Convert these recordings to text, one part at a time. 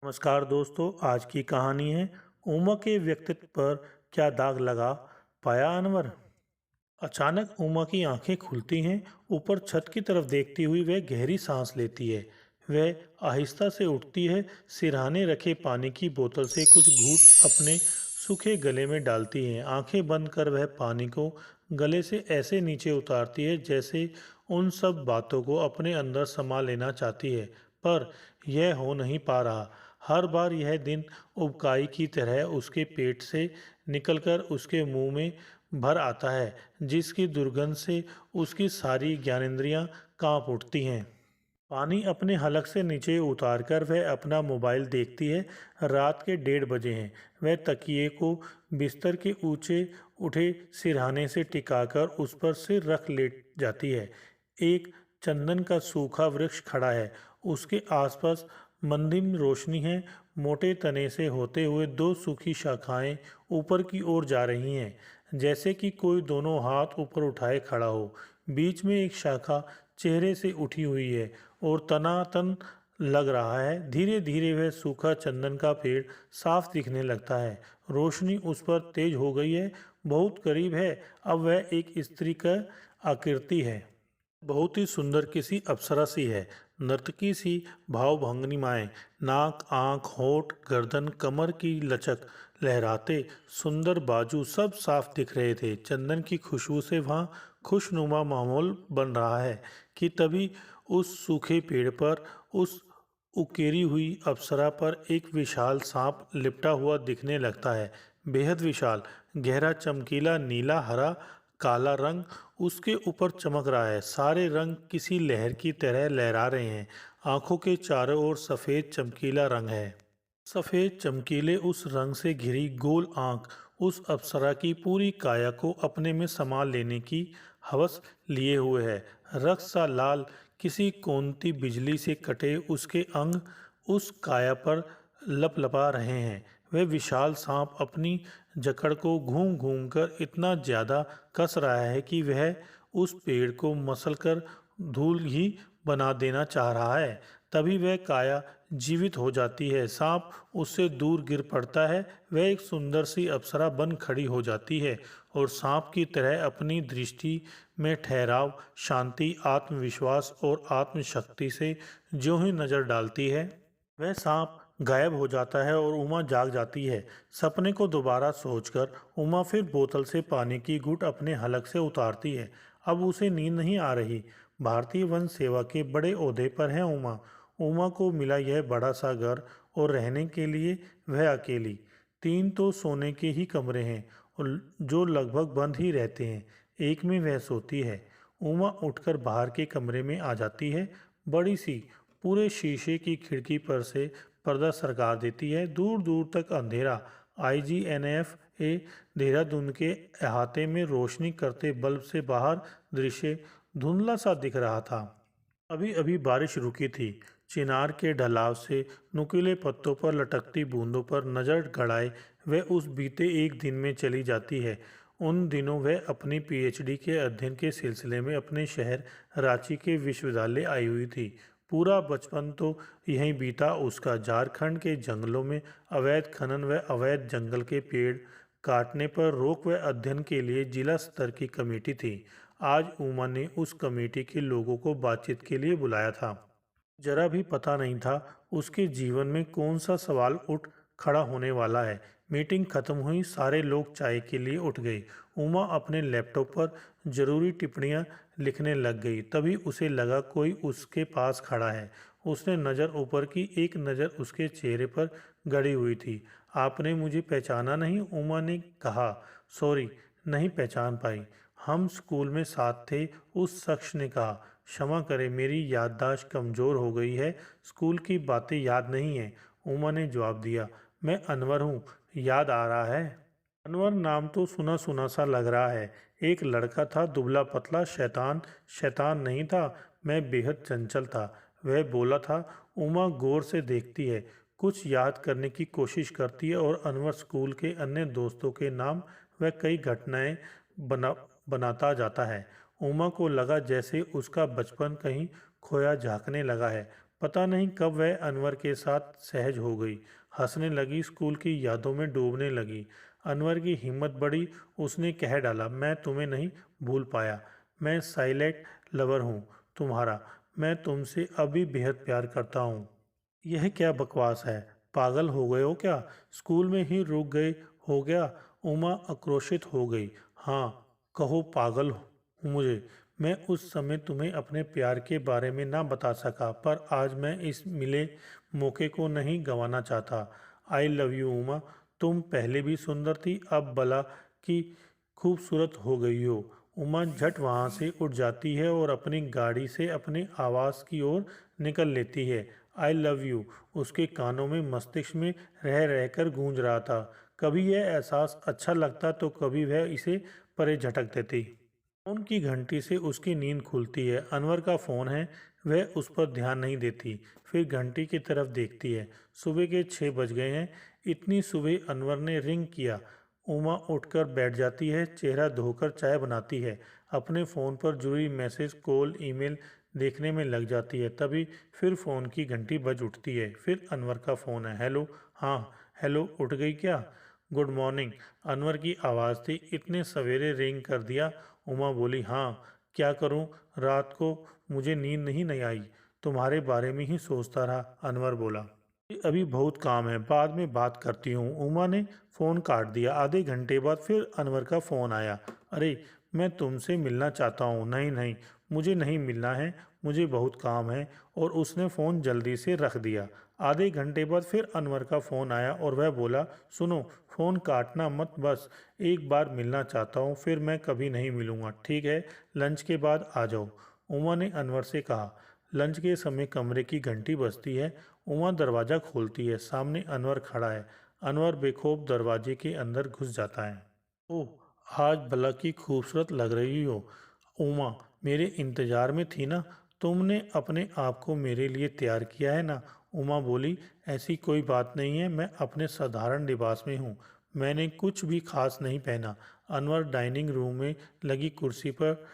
नमस्कार दोस्तों। आज की कहानी है उमा के व्यक्तित्व पर क्या दाग लगा पाया अनवर। अचानक उमा की आंखें खुलती हैं। ऊपर छत की तरफ देखती हुई वह गहरी सांस लेती है। वह आहिस्ता से उठती है। सिरहाने रखे पानी की बोतल से कुछ घूंट अपने सूखे गले में डालती है। आंखें बंद कर वह पानी को गले से ऐसे नीचे उतारती है जैसे उन सब बातों को अपने अंदर समा लेना चाहती है। पर यह हो नहीं पा रहा। हर बार यह दिन उबकाई की तरह उसके पेट से निकलकर उसके मुंह में भर आता है, जिसकी दुर्गंध से उसकी सारी ज्ञानेंद्रियां कांप उठती हैं। पानी अपने हलक से नीचे उतारकर वह अपना मोबाइल देखती है। रात के 1:30 बजे हैं। वह तकिए को बिस्तर के ऊंचे उठे सिरहाने से टिकाकर उस पर सिर रख लेट जाती है। एक चंदन का सूखा वृक्ष खड़ा है। उसके आसपास मंदिम रोशनी है। मोटे तने से होते हुए दो सूखी शाखाएं ऊपर की ओर जा रही हैं, जैसे कि कोई दोनों हाथ ऊपर उठाए खड़ा हो। बीच में एक शाखा चेहरे से उठी हुई है और तनातन लग रहा है। धीरे धीरे वह सूखा चंदन का पेड़ साफ दिखने लगता है। रोशनी उस पर तेज हो गई है, बहुत करीब है। अब वह एक स्त्री का आकृति है, बहुत ही सुंदर, किसी अप्सरा सी है। नर्तकी सी भावभंगिमाएं, नाक, आंख, होठ, गर्दन, कमर की लचक, लहराते सुंदर बाजू सब साफ दिख रहे थे। चंदन की खुशबू से वहाँ खुशनुमा माहौल बन रहा है कि तभी उस सूखे पेड़ पर, उस उकेरी हुई अप्सरा पर एक विशाल सांप लिपटा हुआ दिखने लगता है। बेहद विशाल, गहरा, चमकीला, नीला, हरा, काला रंग उसके ऊपर चमक रहा है। सारे रंग किसी लहर की तरह लहरा रहे हैं। आंखों के चारों ओर सफ़ेद चमकीला रंग है। सफ़ेद चमकीले उस रंग से घिरी गोल आंख उस अप्सरा की पूरी काया को अपने में समा लेने की हवस लिए हुए है। रक्त सा लाल, किसी कोंती बिजली से कटे उसके अंग उस काया पर लपलपा रहे हैं। वह विशाल सांप अपनी जकड़ को घूम घूम कर इतना ज़्यादा कस रहा है कि वह उस पेड़ को मसलकर धूल ही बना देना चाह रहा है। तभी वह काया जीवित हो जाती है। सांप उससे दूर गिर पड़ता है। वह एक सुंदर सी अप्सरा बन खड़ी हो जाती है और सांप की तरह अपनी दृष्टि में ठहराव, शांति, आत्मविश्वास और आत्मशक्ति से ज्यों ही नजर डालती है, वह सांप गायब हो जाता है और उमा जाग जाती है। सपने को दोबारा सोचकर उमा फिर बोतल से पानी की घूंट अपने हलक से उतारती है। अब उसे नींद नहीं आ रही। भारतीय वन सेवा के बड़े ओहदे पर है उमा। उमा को मिला यह बड़ा सा घर और रहने के लिए वह अकेली। 3 तो सोने के ही कमरे हैं और जो लगभग बंद ही रहते हैं। एक में वह सोती है। उमा उठकर बाहर के कमरे में आ जाती है। बड़ी सी, पूरे शीशे की खिड़की पर से पर्दा सरका देती है। दूर दूर तक अंधेरा। IGNF ए देहरादून के अहाते में रोशनी करते बल्ब से बाहर दृश्य धुंधला सा दिख रहा था। अभी अभी बारिश रुकी थी। चिनार के ढलाव से नुकीले पत्तों पर लटकती बूंदों पर नजर गड़ाए वह उस बीते एक दिन में चली जाती है। उन दिनों वह अपनी PhD के अध्ययन के सिलसिले में अपने शहर रांची के विश्वविद्यालय आई हुई थी। पूरा बचपन तो यहीं बीता उसका। झारखंड के जंगलों में अवैध खनन व अवैध जंगल के पेड़ काटने पर रोक व अध्ययन के लिए जिला स्तर की कमेटी थी। आज उमा ने उस कमेटी के लोगों को बातचीत के लिए बुलाया था। जरा भी पता नहीं था उसके जीवन में कौन सा सवाल उठ खड़ा होने वाला है। मीटिंग खत्म हुई। सारे लोग चाय के लिए उठ गए। उमा अपने लैपटॉप पर जरूरी टिप्पणियां लिखने लग गई। तभी उसे लगा कोई उसके पास खड़ा है। उसने नज़र ऊपर की। एक नज़र उसके चेहरे पर गड़ी हुई थी। आपने मुझे पहचाना नहीं? उमा ने कहा। सॉरी, नहीं पहचान पाई। हम स्कूल में साथ थे, उस शख्स ने कहा। क्षमा करें, मेरी याददाश्त कमज़ोर हो गई है, स्कूल की बातें याद नहीं है। उमा ने जवाब दिया। मैं अनवर हूँ, याद आ रहा है? अनवर नाम तो सुना सुना सा लग रहा है। एक लड़का था, दुबला पतला। शैतान? शैतान नहीं था, मैं बेहद चंचल था, वह बोला था। उमा गौर से देखती है, कुछ याद करने की कोशिश करती है और अनवर, स्कूल के अन्य दोस्तों के नाम व कई घटनाएं बनाता जाता है। उमा को लगा जैसे उसका बचपन कहीं खोया झांकने लगा है। पता नहीं कब वह अनवर के साथ सहज हो गई, हंसने लगी, स्कूल की यादों में डूबने लगी। अनवर की हिम्मत बढ़ी, उसने कह डाला, मैं तुम्हें नहीं भूल पाया। मैं साइलेंट लवर हूँ तुम्हारा। मैं तुमसे अभी बेहद प्यार करता हूँ। यह क्या बकवास है? पागल हो गए हो क्या? स्कूल में ही रुक गए हो क्या? उमा आक्रोशित हो गई। हाँ, कहो पागल हूँ मुझे। मैं उस समय तुम्हें अपने प्यार के बारे में ना बता सका, पर आज मैं इस मिले मौके को नहीं गंवाना चाहता। I love you Uma. तुम पहले भी सुंदर थी, अब भला की खूबसूरत हो गई हो। उमा झट वहाँ से उठ जाती है और अपनी गाड़ी से अपने आवास की ओर निकल लेती है। आई लव यू उसके कानों में मस्तिष्क में रह रहकर गूंज रहा था। कभी यह एहसास अच्छा लगता तो कभी वह इसे परे झटक देती। फोन की घंटी से उसकी नींद खुलती है। अनवर का फोन है, वह उस पर ध्यान नहीं देती, फिर घंटी की तरफ देखती है। सुबह के 6 बज गए हैं। इतनी सुबह अनवर ने रिंग किया। उमा उठकर बैठ जाती है, चेहरा धोकर चाय बनाती है, अपने फ़ोन पर जुड़ी मैसेज कॉल ईमेल देखने में लग जाती है। तभी फिर फ़ोन की घंटी बज उठती है। फिर अनवर का फ़ोन है। हेलो। हाँ। हेलो, उठ गई क्या? गुड मॉर्निंग, अनवर की आवाज़ थी। इतने सवेरे रिंग कर दिया? उमा बोली। हाँ, क्या करूँ, रात को मुझे नींद नहीं आई, तुम्हारे बारे में ही सोचता रहा। अनवर बोला, अभी बहुत काम है, बाद में बात करती हूँ। उमा ने फ़ोन काट दिया। आधे घंटे बाद फिर अनवर का फ़ोन आया। अरे, मैं तुमसे मिलना चाहता हूँ। नहीं नहीं, मुझे नहीं मिलना है, मुझे बहुत काम है। और उसने फ़ोन जल्दी से रख दिया। आधे घंटे बाद फिर अनवर का फ़ोन आया और वह बोला, सुनो, फ़ोन काटना मत, बस एक बार मिलना चाहता हूँ, फिर मैं कभी नहीं मिलूँगा, ठीक है? लंच के बाद आ जाओ। उमा ने अनवर से कहा। लंच के समय कमरे की घंटी बजती है। उमा दरवाज़ा खोलती है। सामने अनवर खड़ा है। अनवर बेखौफ दरवाजे के अंदर घुस जाता है। ओह, आज भला की खूबसूरत लग रही हो। उमा मेरे इंतजार में थी ना, तुमने अपने आप को मेरे लिए तैयार किया है ना? उमा बोली, ऐसी कोई बात नहीं है, मैं अपने साधारण लिबास में हूँ, मैंने कुछ भी खास नहीं पहना। अनवर डाइनिंग रूम में लगी कुर्सी पर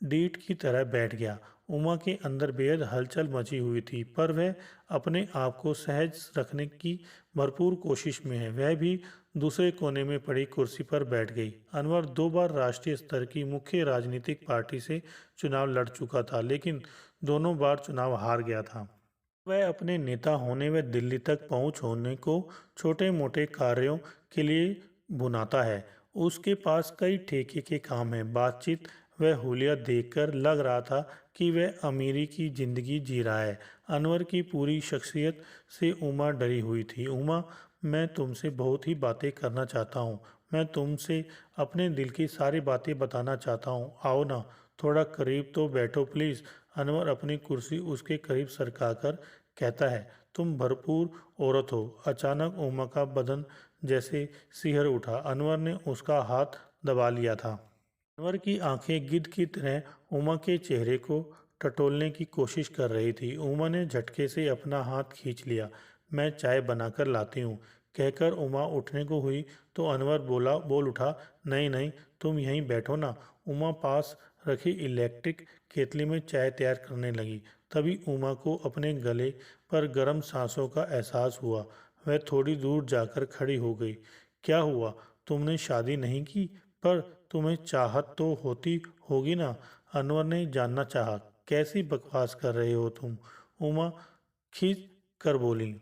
डीठ की तरह बैठ गया। उमा के अंदर बेहद हलचल मची हुई थी, पर वह अपने आप को सहज रखने की भरपूर कोशिश में है। वह भी दूसरे कोने में पड़ी कुर्सी पर बैठ गई। अनवर 2 बार राष्ट्रीय स्तर की मुख्य राजनीतिक पार्टी से चुनाव लड़ चुका था, लेकिन दोनों बार चुनाव हार गया था। वह अपने नेता होने व दिल्ली तक पहुंच होने को छोटे मोटे कार्यों के लिए भुनाता है। उसके पास कई ठेके के काम हैं। बातचीत वह हुलिया देखकर लग रहा था कि वह अमीरी की जिंदगी जी रहा है। अनवर की पूरी शख्सियत से उमा डरी हुई थी। उमा, मैं तुमसे बहुत ही बातें करना चाहता हूँ। मैं तुमसे अपने दिल की सारी बातें बताना चाहता हूँ। आओ ना, थोड़ा करीब तो बैठो प्लीज़। अनवर अपनी कुर्सी उसके करीब सरकाकर कहता है, तुम भरपूर औरत हो। अचानक उमा का बदन जैसे सिहर उठा। अनवर ने उसका हाथ दबा लिया था। अनवर की आंखें गिद्ध की तरह उमा के चेहरे को टटोलने की कोशिश कर रही थी। उमा ने झटके से अपना हाथ खींच लिया। मैं चाय बनाकर लाती हूँ, कहकर उमा उठने को हुई तो अनवर बोल उठा, नहीं नहीं, तुम यहीं बैठो ना। उमा पास रखी इलेक्ट्रिक केतली में चाय तैयार करने लगी। तभी उमा को अपने गले पर गर्म सांसों का एहसास हुआ। वह थोड़ी दूर जाकर खड़ी हो गई। क्या हुआ, तुमने शादी नहीं की? पर तुम्हें चाहत तो होती होगी ना? अनवर ने जानना चाहा। कैसी बकवास कर रहे हो तुम? उमा खींच कर बोली,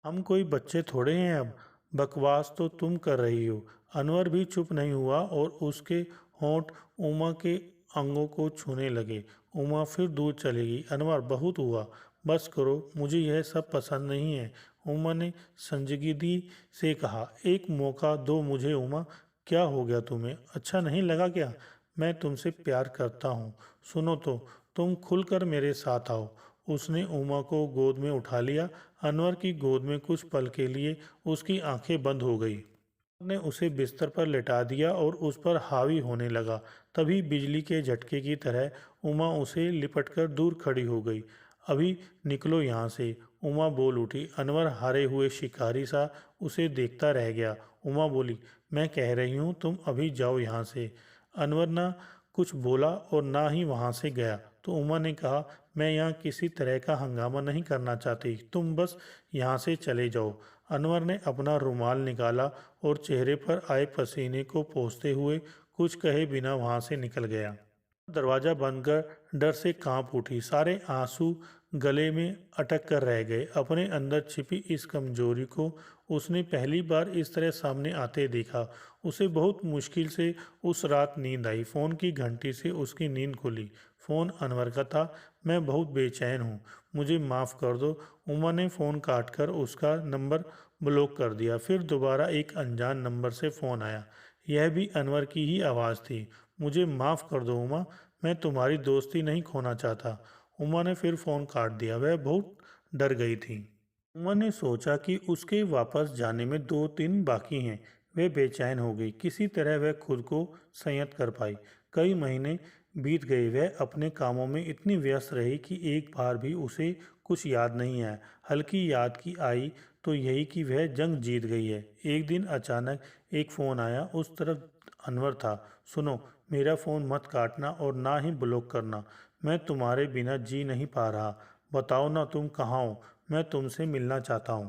हम कोई बच्चे थोड़े हैं अब, बकवास तो तुम कर रही हो। अनवर भी चुप नहीं हुआ और उसके होंठ उमा के अंगों को छूने लगे। उमा फिर दूर चली गई। अनवर, बहुत हुआ, बस करो, मुझे यह सब पसंद नहीं है। उमा ने संजीदगी से कहा, एक मौका दो मुझे उमा। क्या हो गया तुम्हें, अच्छा नहीं लगा क्या? मैं तुमसे प्यार करता हूँ, सुनो तो, तुम खुलकर मेरे साथ आओ। उसने उमा को गोद में उठा लिया। अनवर की गोद में कुछ पल के लिए उसकी आंखें बंद हो गई। ने उसे बिस्तर पर लेटा दिया और उस पर हावी होने लगा। तभी बिजली के झटके की तरह उमा उसे लिपटकर दूर खड़ी हो गई। अभी निकलो यहाँ से, उमा बोल उठी। अनवर हारे हुए शिकारी सा उसे देखता रह गया। उमा बोली, मैं कह रही हूँ तुम अभी जाओ यहाँ से। अनवर ना कुछ बोला और ना ही वहाँ से गया। तो उमा ने कहा, मैं यहाँ किसी तरह का हंगामा नहीं करना चाहती, तुम बस यहाँ से चले जाओ। अनवर ने अपना रुमाल निकाला और चेहरे पर आए पसीने को पोंछते हुए कुछ कहे बिना वहाँ से निकल गया। दरवाज़ा बंद कर डर से कांप उठी, सारे आंसू गले में अटक कर रह गए। अपने अंदर छिपी इस कमजोरी को उसने पहली बार इस तरह सामने आते देखा। उसे बहुत मुश्किल से उस रात नींद आई। फ़ोन की घंटी से उसकी नींद खुली। फ़ोन अनवर का था। मैं बहुत बेचैन हूँ, मुझे माफ़ कर दो। उमा ने फ़ोन काट कर उसका नंबर ब्लॉक कर दिया। फिर दोबारा एक अनजान नंबर से फ़ोन आया। यह भी अनवर की ही आवाज़ थी। मुझे माफ़ कर दो उमा, मैं तुम्हारी दोस्ती नहीं खोना चाहता। उमा ने फिर फ़ोन काट दिया। वह बहुत डर गई थी। उमा ने सोचा कि उसके वापस जाने में 2 दिन बाकी हैं। वह बेचैन हो गई। किसी तरह वह खुद को संयत कर पाई। कई महीने बीत गए। वह अपने कामों में इतनी व्यस्त रही कि एक बार भी उसे कुछ याद नहीं आया। हल्की याद की आई तो यही कि वह जंग जीत गई है। एक दिन अचानक एक फ़ोन आया। उस तरफ अनवर था। सुनो, मेरा फ़ोन मत काटना और ना ही ब्लॉक करना। मैं तुम्हारे बिना जी नहीं पा रहा। बताओ ना तुम कहाँ हो, मैं तुमसे मिलना चाहता हूँ।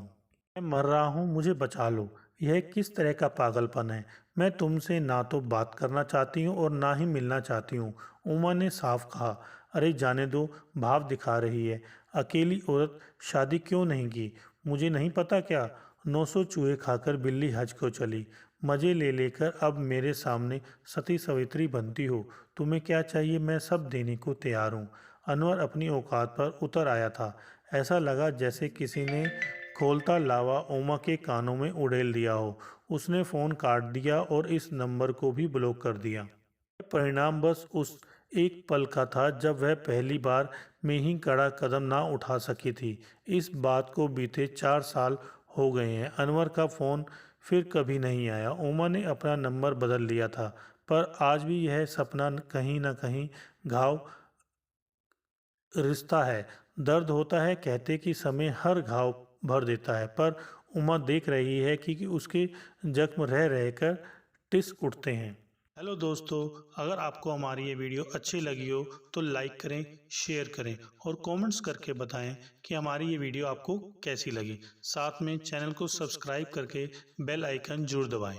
मैं मर रहा हूँ, मुझे बचा लो। यह किस तरह का पागलपन है। मैं तुमसे ना तो बात करना चाहती हूँ और ना ही मिलना चाहती हूँ। उमा ने साफ कहा। अरे जाने दो, भाव दिखा रही है। अकेली औरत शादी क्यों नहीं की? मुझे नहीं पता क्या? 900 चूहे खाकर बिल्ली हज को चली। मज़े ले लेकर अब मेरे सामने सती सवित्री बनती हो। तुम्हें क्या चाहिए, मैं सब देने को तैयार हूँ। अनवर अपनी औकात पर उतर आया था। ऐसा लगा जैसे किसी ने खोलता लावा उमा के कानों में उड़ेल दिया हो। उसने फ़ोन काट दिया और इस नंबर को भी ब्लॉक कर दिया। परिणाम बस उस एक पल का था जब वह पहली बार में ही कड़ा कदम ना उठा सकी थी। इस बात को बीते 4 साल हो गए हैं। अनवर का फ़ोन फिर कभी नहीं आया। उमा ने अपना नंबर बदल लिया था, पर आज भी यह सपना कहीं ना कहीं घाव रिश्ता है। दर्द होता है, कहते कि समय हर घाव भर देता है, पर उमा देख रही है कि उसके जख्म रह रहकर टिस उठते हैं। हेलो दोस्तों, अगर आपको हमारी ये वीडियो अच्छी लगी हो तो लाइक करें, शेयर करें और कमेंट्स करके बताएं कि हमारी ये वीडियो आपको कैसी लगी। साथ में चैनल को सब्सक्राइब करके बेल आइकन जरूर दबाएं।